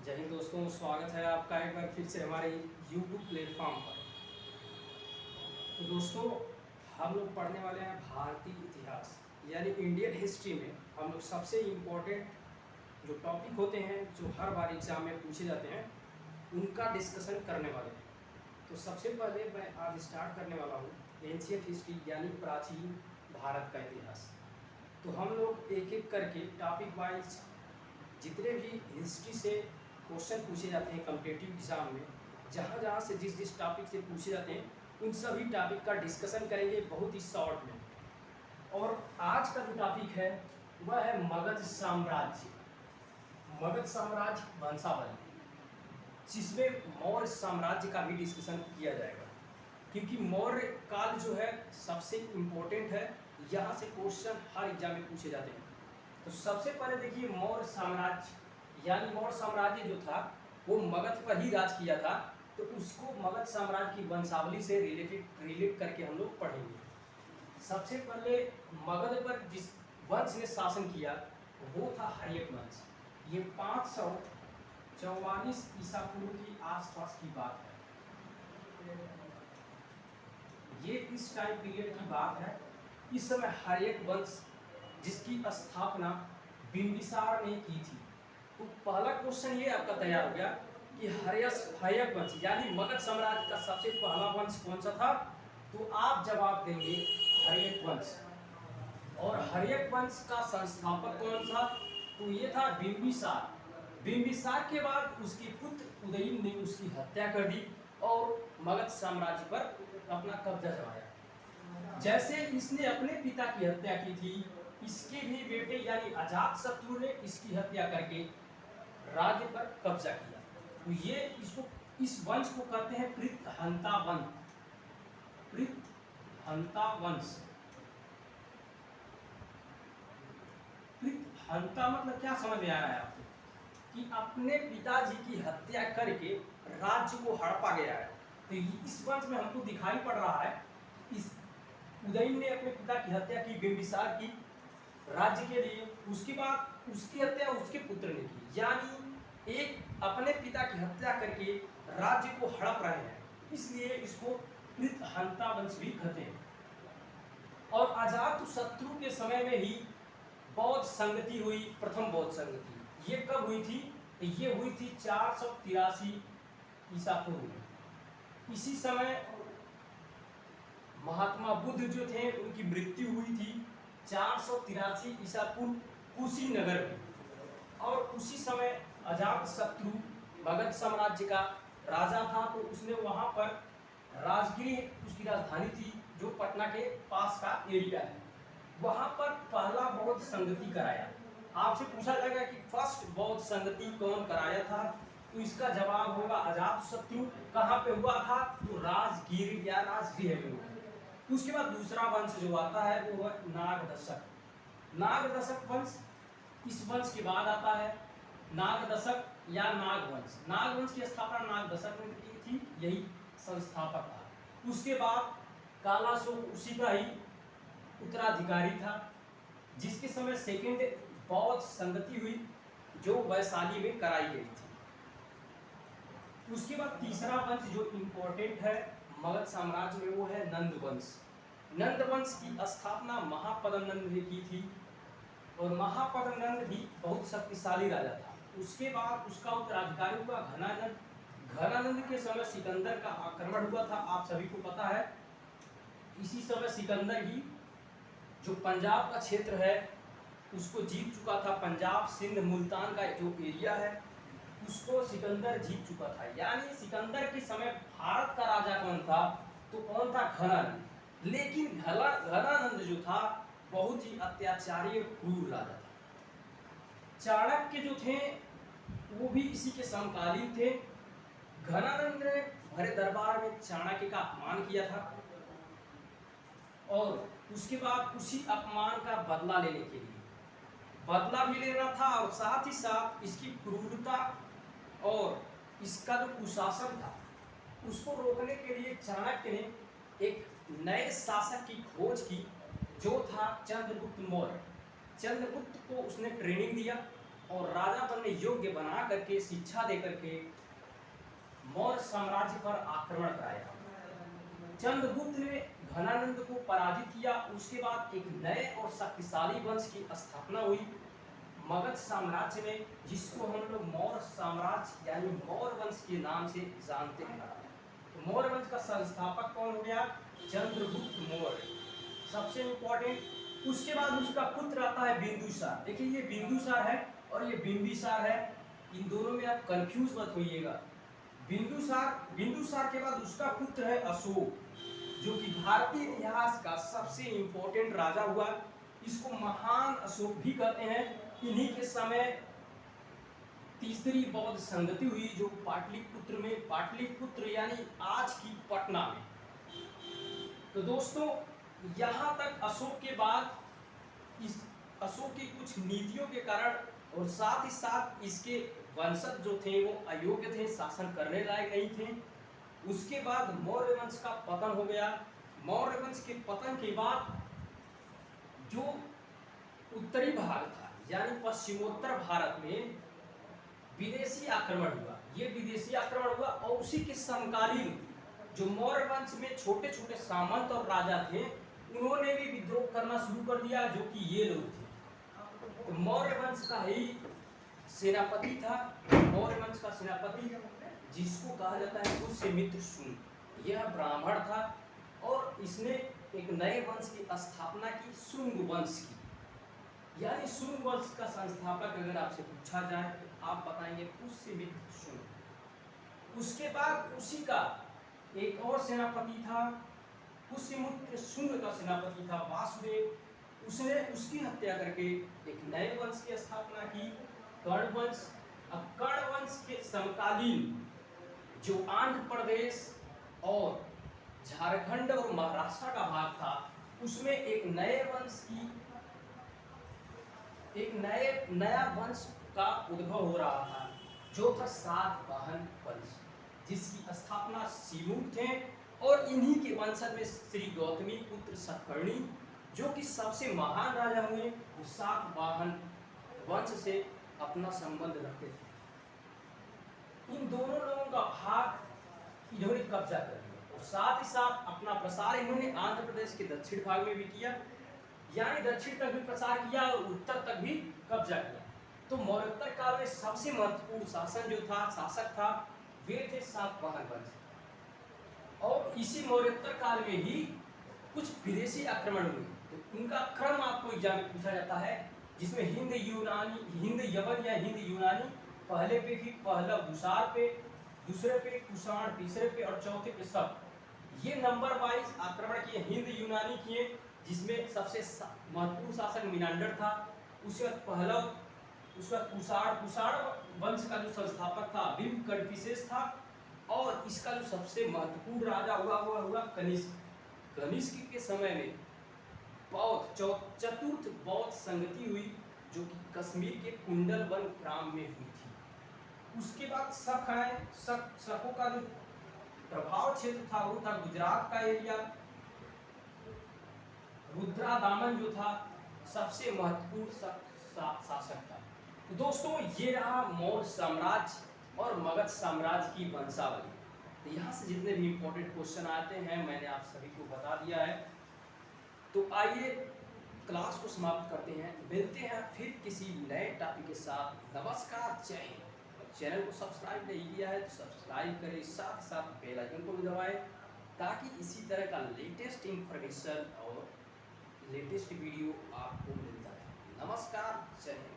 जय हिंद दोस्तों, स्वागत है आपका एक बार फिर से हमारे YouTube प्लेटफॉर्म पर। तो दोस्तों, हम लोग पढ़ने वाले हैं भारतीय इतिहास यानी इंडियन हिस्ट्री में हम लोग सबसे इम्पोर्टेंट जो टॉपिक होते हैं जो हर बार एग्जाम में पूछे जाते हैं उनका डिस्कशन करने वाले हैं। तो सबसे पहले मैं आज स्टार्ट करने वाला हूँ एंशियंट हिस्ट्री यानी प्राचीन भारत का इतिहास। तो हम लोग एक एक करके टॉपिक वाइज जितने भी हिस्ट्री से क्वेश्चन पूछे जाते हैं कॉम्पिटिटिव एग्जाम में, जहाँ जहाँ से जिस टॉपिक से पूछे जाते हैं उन सभी टॉपिक का डिस्कशन करेंगे बहुत ही शॉर्ट में। और आज का जो टॉपिक है वह है मगध साम्राज्य, मगध साम्राज्य वंशावली, जिसमें मौर्य साम्राज्य का भी डिस्कशन किया जाएगा, क्योंकि मौर्य काल जो है सबसे इम्पोर्टेंट है। यहाँ से क्वेश्चन हर एग्जाम में पूछे जाते हैं। तो सबसे पहले देखिए, मौर्य साम्राज्य यानी मौर्य साम्राज्य जो था वो मगध पर ही राज किया था। तो उसको मगध साम्राज्य की वंशावली से रिलेट करके हम लोग पढ़ेंगे। सबसे पहले मगध पर जिस वंश ने शासन किया वो था हर्यक वंश। ये 544 ईसा पूर्व की आसपास की बात है। ये इस टाइम पीरियड की बात है। इस समय हर्यक वंश जिसकी स्थापना बिंबिसार ने की थी। तो पहला क्वेश्चन ये आपका तैयार हो गया कि हर्यक वंश यानी मगध साम्राज्य का सबसे पहला वंश कौन सा था। तो आप जवाब देंगे हर्यक वंश। और हर्यक वंश का संस्थापक कौन था? तो ये था बिंबिसार। बिंबिसार के बाद उसके पुत्र उदयन ने उसकी हत्या कर दी और मगध साम्राज्य पर अपना कब्जा जमाया। जैसे इसने अपने पिता की हत्या की थी, इसके भी बेटे यानी अजातशत्रु ने इसकी हत्या करके राज्य पर कब्जा किया। तो ये इस वंश को कहते हैं पृथहंता वंश। पृथहंता वंश। पृथहंता मतलब क्या समझ में आ रहा है आपको? कि अपने पिताजी की हत्या करके राज्य को हड़पा गया है। तो इस वंश में हमको दिखाई पड़ रहा है इस उदयन ने अपने पिता की हत्या की बिंबिसार की राज्य के लिए, उसके बाद उसकी हत्या उसके पुत्र ने की। यानी एक अपने पिता की हत्या करके राज्य को हड़प रहे हैं, इसलिए इसको पृथहंता वंश भी कहते हैं। और अजातशत्रु के समय में ही बौद्ध संगति हुई, प्रथम बौद्ध संगति। ये कब हुई थी? ये हुई थी 483 ईसा पूर्व। इसी समय महात्मा बुद्ध जो थे उनकी मृत्यु हुई थी 483 ईसा पूर्व कुशीनगर में। और उसी समय अजातशत्रु मगध साम्राज्य का राजा था, तो उसने वहां पर राजगृह उसकी राजधानी थी जो पटना के पास का एरिया है, वहां पर पहला बौद्ध संगति कराया। आपसे पूछा जाएगा कि फर्स्ट बौद्ध संगति कौन कराया था, तो इसका जवाब होगा अजातशत्रु। कहाँ पे हुआ था? तो राजगीर या राजगृह में हुआ। उसके बाद दूसरा वंश जो आता है वो है नागदशक। नागदशक वंश इस वंश के बाद आता है। नागदशक या नागवंश। नागवंश की स्थापना नागदशक ने की थी, यही संस्थापक था। उसके बाद कालाशोक उसी का ही उत्तराधिकारी था, जिसके समय सेकेंड बौद्ध संगति हुई जो वैशाली में कराई गई थी। उसके बाद तीसरा वंश जो इम्पोर्टेंट है मगध साम्राज्य में वो है नंद वंश। नंद वंश की स्थापना महापद्मनंद ने की थी और महापद्मनंद भी बहुत शक्तिशाली राजा था। उसके बाद उसका उत्तराधिकारी हुआ घनानंद। घनानंद के समय सिकंदर का आक्रमण हुआ था, आप सभी को पता है। इसी समय सिकंदर ही जो पंजाब का क्षेत्र है उसको जीत चुका था। पंजाब, सिंध, मुल्तान का जो एरिया है उसको सिकंदर जीत चुका था। यानी सिकंदर के समय भारत का राजा कौन था? तो कौन था? घनानंद। लेकिन घनानंद जो था बहुत ही अत्याचारी और क्रूर राजा था। चाणक्य जो थे वो भी इसी के समकालीन थे। घनानंद ने भरे दरबार में चाणक्य का अपमान किया था और उसके बाद उसी अपमान का बदला लेने के लिए बदला भी लेना था और साथ ही साथ इसकी क्रूरता और इसका जो कुशासन था उसको रोकने के लिए चाणक्य ने एक नए शासक की खोज की जो था चंद्रगुप्त मौर्य। चंद्रगुप्त को उसने ट्रेनिंग दिया और राजा बनने अपने योग्य बना करके शिक्षा दे करके मौर्य साम्राज्य पर आक्रमण कराया। चंद्रगुप्त ने घनानंद को पराजित किया। उसके बाद एक नए और शक्तिशाली वंश की स्थापना हुई मगध साम्राज्य में, जिसको हम लोग मौर्य साम्राज्य यानी मौर्य वंश के नाम से जानते हैं। तो मौर्य वंश का संस्थापक कौन हो गया? चंद्रगुप्त मौर्य, सबसे इंपॉर्टेंट। उसके बाद उसका पुत्र आता है बिंदुसार। देखिए ये बिंदुसार है और ये बिंबिसार है, इन दोनों में आप कंफ्यूज मत होइएगा। बिंदुसार के बाद उसका पुत्र है अशोक, जो कि भारतीय इतिहास का सबसे इंपॉर्टेंट राजा हुआ। इसको महान अशोक भी कहते हैं। इन्हीं के समय तीसरी बौद्ध संगति हुई जो पाटलिपुत्र में, पाटलिपुत्र यानी आज की पटना में। तो दोस्तों यहाँ तक अशोक के बाद इस अशोक की कुछ नीतियों के कारण और साथ ही साथ इसके वंशज जो थे वो अयोग्य थे, शासन करने लायक नहीं थे। उसके बाद मौर्य वंश का पतन हो गया। मौर्य वंश के पतन के बाद जो उत्तरी भाग था यानी पश्चिमोत्तर भारत में विदेशी आक्रमण हुआ। ये विदेशी आक्रमण हुआ और उसी के समकालीन जो मौर्य वंश में छोटे छोटे सामंत और राजा थे, उन्होंने भी विद्रोह करना शुरू कर दिया, जो कि ये लोग थे। तो मौर्य वंश का ही सेनापति था, मौर्य वंश का सेनापति जिसको कहा जाता है पुष्यमित्र शुंग। यह ब्राह्मण था और इसने एक नए वंश की स्थापना की, शुंग वंश की। यानी शुंग वंश का संस्थापक अगर आपसे पूछा जाए तो आप बताएंगे पुष्यमित्र शुंग। उसके बाद उसी का एक और सेनापति था, पुष्यमित्र शुंग का सेनापति था वासुदेव। उसने उसकी हत्या करके एक नए वंश की स्थापना की, कर्ण वंश। अब कर्ण वंश के समकालीन जो आंध्र प्रदेश और झारखंड और महाराष्ट्र का भाग था, उसमें एक नया वंश का उद्भव हो रहा था, जो था सातवाहन वंश, जिसकी स्थापना सीमुख थे। और इन्हीं के वंशज में श्री गौतमी पुत्र सतकर्णी, जो कि सबसे महान राजा हुए, वो सातवाहन वंश से अपना संबंध रखते थे। इन दोनों लोगों का भाग इन्होंने कब्जा कर लिया और साथ ही साथ अपना प्रसार इन्होंने आंध्र प्रदेश के दक्षिण भाग में भी किया, यानी दक्षिण तक भी प्रसार किया और उत्तर तक भी कब्जा किया। तो मौर्योत्तर काल में सबसे महत्वपूर्ण शासक था वे थे सातवाहन वंश। और इसी मौर्योत्तर काल में ही कुछ विदेशी आक्रमण हुए। तो उनका क्रम आपको एग्जाम में पूछा जाता है, जिसमें हिंद यवन या हिंद यूनानी पहले पे, फिर पहला बुसार पे, दूसरे पे कुषाण, तीसरे पे और चौथे पे सब। ये नंबर वाइज आक्रमण किए, हिंद यूनानी किए, जिसमें सबसे महत्वपूर्ण शासक मिनांडर था। उसके बाद पहला, उसका कुषाण वंश का जो संस्थापक था बिंब कडफिसेस था। और इसका जो सबसे महत्वपूर्ण राजा हुआ कनिष्क। कनिष्क के समय में चतुर्थ बौद्ध संगति हुई, जो कि कश्मीर के कुंडलवन ग्राम में हुई थी। उसके बाद शक आए। शकों का जो प्रभाव क्षेत्र था वो था गुजरात का एरिया। रुद्रादामन जो था सबसे महत्वपूर्ण शासक था। तो दोस्तों ये रहा मौर्य साम्राज्य और मगध साम्राज्य की वंशावली। तो यहाँ से जितने भी इंपॉर्टेंट क्वेश्चन आते हैं मैंने आप सभी को बता दिया है। तो आइए क्लास को समाप्त करते हैं, मिलते हैं फिर किसी नए टॉपिक के साथ। नमस्कार, जय हिंद। चैनल को सब्सक्राइब नहीं किया है तो सब्सक्राइब करें, साथ साथ बेल आइकन को भी दबाएं, ताकि इसी तरह का लेटेस्ट इंफॉर्मेशन और लेटेस्ट वीडियो आपको मिलता है। नमस्कार, जय हिंद।